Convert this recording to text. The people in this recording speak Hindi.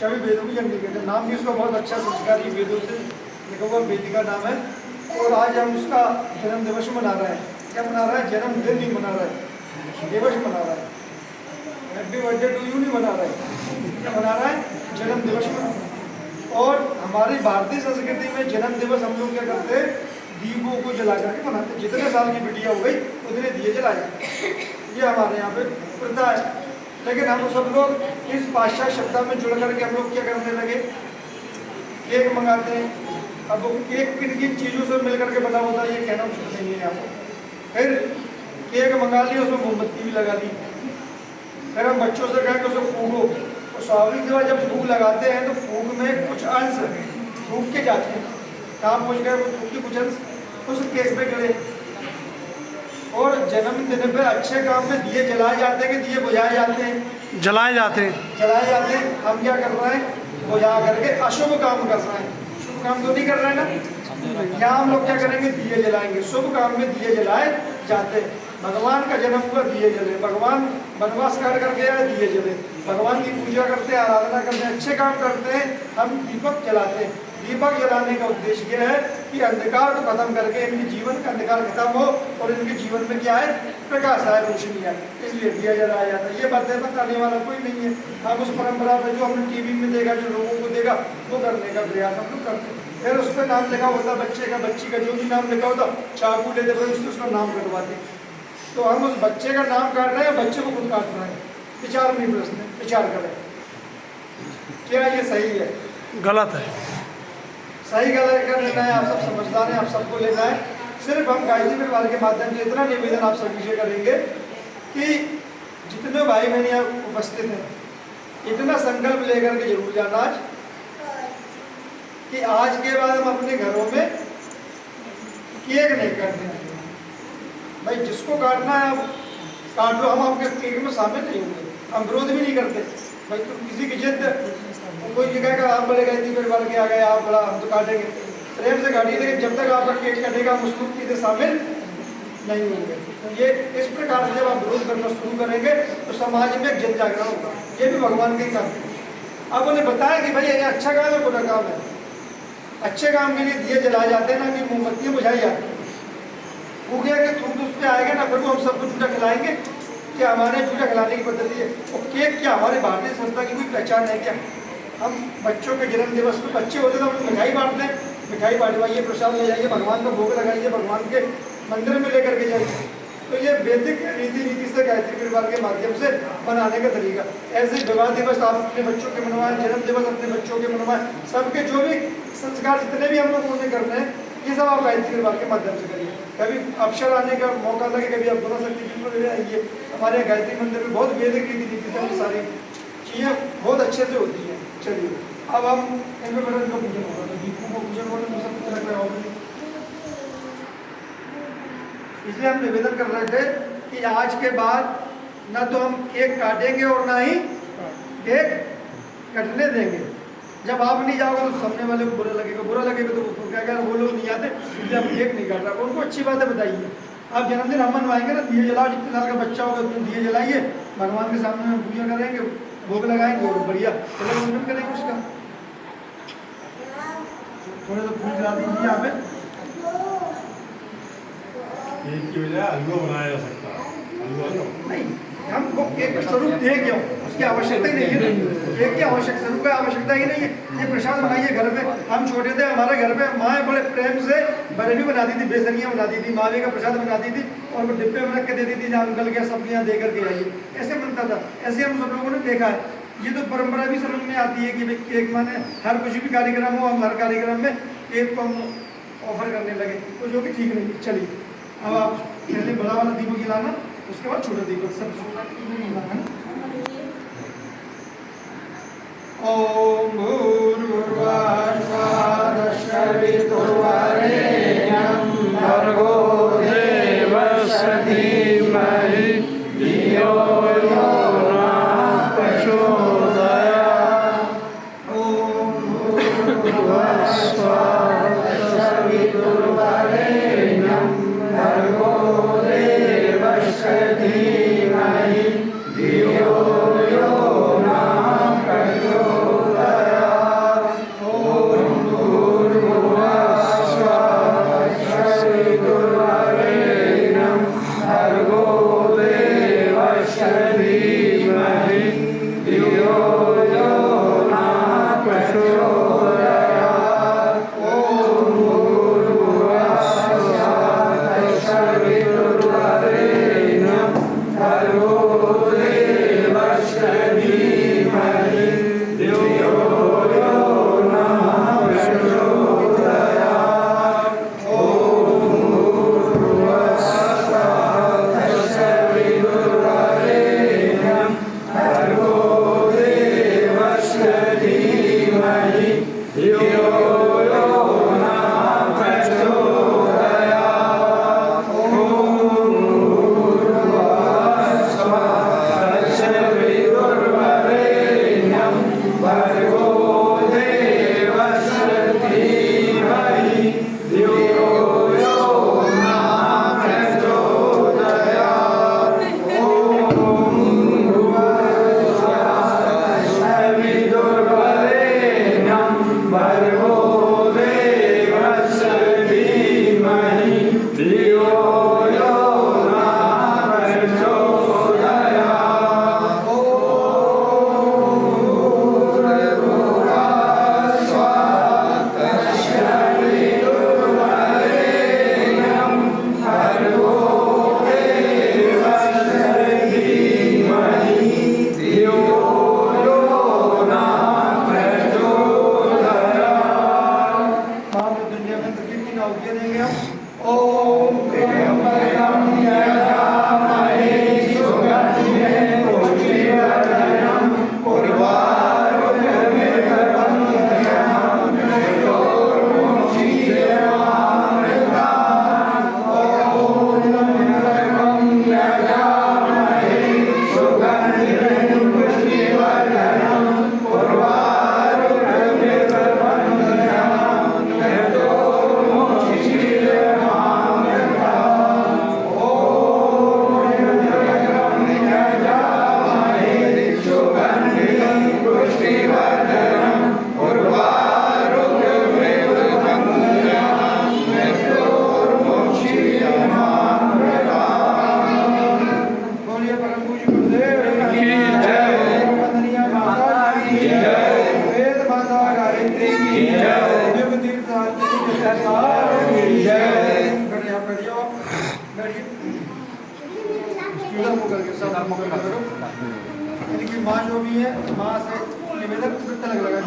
सभी वेदों की जननी कहते हैं। नाम भी उसका बहुत अच्छा संस्कारी वेदों से लिखा हुआ वेदिका नाम है। और आज हम उसका जन्म दिवस मना रहे हैं। क्या मना रहा है? जन्मदिन नहीं मना रहा है, दिवस मना रहा है। हैप्पी बर्थडे टू यू नहीं मना रहा है, क्या मना रहा है? जन्म दिवस मना रहा है। और हमारी भारतीय संस्कृति में जन्म दिवस हम लोग क्या करते हैं? दीपों को जला करके मनाते हैं। जितने साल की बिटिया हो गई उतने दिए जलाए, ये हमारे यहाँ पे प्रथा है। लेकिन हम सब लोग इस पाश्चात्य सभ्यता में जुड़ करके हम लोग क्या करने लगे? केक मंगाते हैं। अब वो केक किन किन चीज़ों से मिल करके बना होता है ये कहना उचित नहीं है आपको। फिर केक मंगा लिया, उसमें मोमबत्ती भी लगा दी। फिर हम बच्चों से कहें कि उसे फूको, तो स्वाभाविक जो है जब फूक लगाते हैं तो फूक में कुछ अंश फूक के जाते हैं, कहाँ पहुँच गए वो फूक के कुछ अंश उस केक पे गिरे। और जन्मदिन पे अच्छे काम में दिए जलाए जाते हैं कि दिए बुझाए जाते हैं? जलाए जाते हैं। जलाए जाते हैं। हम क्या कर रहे हैं? बुझा करके अशुभ काम कर रहे हैं। शुभ काम तो नहीं कर रहे हैं ना। यहाँ हम लोग क्या करेंगे? दिए जलाएंगे। शुभ काम में दिए जलाए जाते हैं। भगवान का जन्म हुआ, दिए जले। भगवान वनवास काट करके आए, दिए जले। भगवान की पूजा करते हैं, आराधना करते हैं, अच्छे काम करते हैं, हम दीपक जलाते हैं। दीपक जलाने का उद्देश्य यह है कि अंधकार को खत्म करके इनके जीवन का अंधकार खत्म हो और इनके जीवन में क्या है? प्रकाश आए, रोशनी आए, इसलिए दिया जलाया जाता है। ये बातें बताने वाला कोई नहीं है। हम उस परंपरा में जो हमने टीवी में देखा, जो लोगों को देखा, वो करने का प्रयास हम लोग करते हैं। फिर उस पर नाम लिखा होता बच्चे का, बच्ची का जो भी नाम लिखा होता, चाकू लेते फिर उससे उसका नाम कटवाते। तो हम उस बच्चे का नाम काट रहे हैं, बच्चे को खुद काट रहे हैं। विचार नहीं प्रश्न, विचार करें क्या ये सही है? गलत है। सही गलत का निर्णय आप सब समझदार हैं, आप सबको लेना है। सिर्फ हम गायत्री परिवार के माध्यम से इतना निवेदन आप सभी से करेंगे कि जितने भाई बहन यहाँ उपस्थित हैं, इतना संकल्प लेकर के जरूर जाना आज कि आज के बाद हम अपने घरों में केक नहीं काटते हैं। भाई जिसको काटना है आप काट लो, हम आपके केक में शामिल नहीं होंगे, हम विरोध भी नहीं करते। भाई तुम किसी की जिद, कोई ये कहेगा आप बड़े गायत्री परिवार के आ गए, आप बड़ा, हम तो काटेंगे, प्रेम से काटिए, लेकिन जब तक आपका केक कटेगा हम उसको सीधे शामिल नहीं होंगे। तो ये इस प्रकार से जब आप विरोध करना शुरू करेंगे तो समाज में एक जन जागरण होगा। ये भी भगवान के ही काम है। अब उन्हें बताया कि भाई ये अच्छा काम है, बुरा काम है। अच्छे काम के लिए दिए जलाए जाते हैं ना कि मोमबत्तियाँ बुझाई जाती हैं। भूखे के थूक उस पर आएगा ना, फिर वो हम सबको जूठा खिलाएंगे क्या? हमारे जूठा खिलाने की पद्धति है। और केक क्या हमारे भारतीय संस्था की कोई पहचान है क्या? हम बच्चों के जन्म दिवस में बच्चे होते तो हम मिठाई बांटते हैं, मिठाई बांटवाइए, प्रसाद ले जाइए, भगवान का भोग लगाइए, भगवान के मंदिर में लेकर के जाइए। तो ये वैदिक रीति नीति से गायत्री परिवार के माध्यम से मनाने का तरीका। ऐसे विवाह दिवस आप अपने बच्चों के मनवाएं, जन्म दिवस अपने बच्चों के मनवाएं, सबके जो भी संस्कार जितने भी हम लोग उन्हें करने हैं ये सब आप गायत्री परिवार के माध्यम से करिए। कभी अवसर आने का मौका लगे, कभी आप बना सकते बिल्कुल आइए। हमारे यहाँ गायत्री मंदिर में बहुत वैदिक रीति नीति से सारी चीज़ें बहुत अच्छे से होती हैं। चलिए अब हम इनमें का पूजन होगा, तो दीपों का पूजन होगा तो सब तरह का होगा। इसलिए हम निवेदन कर रहे थे कि आज के बाद न तो हम केक काटेंगे और ना ही केक कटने देंगे। जब आप नहीं जाओगे तो सामने वाले को बुरा लगेगा तो क्या कह वो लोग नहीं आते इसलिए हम केक नहीं काट रहा। उनको अच्छी बात है बताइए। आप जन्मदिन हम मनवाएंगे ना, दिए जलाओ, जितने साल का बच्चा होगा उसमें दिए जलाइए, भगवान के सामने में पूजा करेंगे, भोग लगाएंगे और बढ़िया चलो पूजन करेंगे उसका। थोड़े तो फूल जला दीजिए यहाँ पे। केक की बजाय हलवा बनाया जा सकता है। हलवा नहीं, हमको केक का स्वरूप दे क्यों? उसकी आवश्यकता ही नहीं है। केक की स्वरूप की आवश्यकता ही नहीं है। ये प्रसाद बनाइए घर में। हम छोटे थे, हमारे घर पे माँ बड़े प्रेम से बर्फी बनाती थी, बेसनियाँ बनाती थी, मावे का प्रसाद बनाती थी और वो डिब्बे में रख के देती थी, जहाँ अंकल के सब्जियाँ दे करके आइए, ऐसे बनता था। ऐसे हम सब लोगों ने देखा है। ये तो परंपरा भी समझ में आती है कि भाई केक माने हर कुछ भी कार्यक्रम हो, हम हर कार्यक्रम में केक को हम ऑफर करने लगे, तो जो कि ठीक नहीं। चलिए अब आप पहले बड़ा वाला दीपक जलाना, उसके बाद छोटा दीपक सब जलाना। ओम भूर्भुवः सवितुर्वरेण्यं भर्गो देवस्य धीमहि धियो यो नः प्रचोदयात्। ओम भूर्भुवः सवितुर्वरेण्यं भर्गो देवस्य धीमहि धियो यो नः प्रचोदयात्। धियो यो न प्रचोदयात्। ॐ भूर्भुवस्सुवः तत्सवितुर्वरेण्यं भर्गो देवस्य धीमहि धियो यो न प्रचोदयात्। ॐ सवितुर्वरेण्यं भर्गो देवस्य धीमहि धियो यो न प्रचोदयात्। ॐ भूर्भुवस्सुवः तत्सवितुर्वरेण्यं भर्गो देवस्य धीमहि धियो यो न प्रचोदयात्। महामृत्युंजय मंत्र की 3 आहुतियां देंगे हम। ॐ त्र्यम्बकं यजामहे सुगन्धिं पुष्टिवर्धनं उर्वारुकमिव मृत्योर्मुक्षीयमामृतात्। ॐ त्र्यम्बकं यजामहे सुगन्धिं पुष्टिवर्धनं उर्वारुकमिव बोलिए परम पूज्य गुरुदेव की जय। वंदनीय माता की जय। वेद माता गायत्री की जय। दिव्य तीर्थ आरती की जय। की जय। बढ़िया बढ़िया बढ़िया स्टूडेंट होकर के सब करो। इनकी माँ जो भी है माँ से निवेदन लगा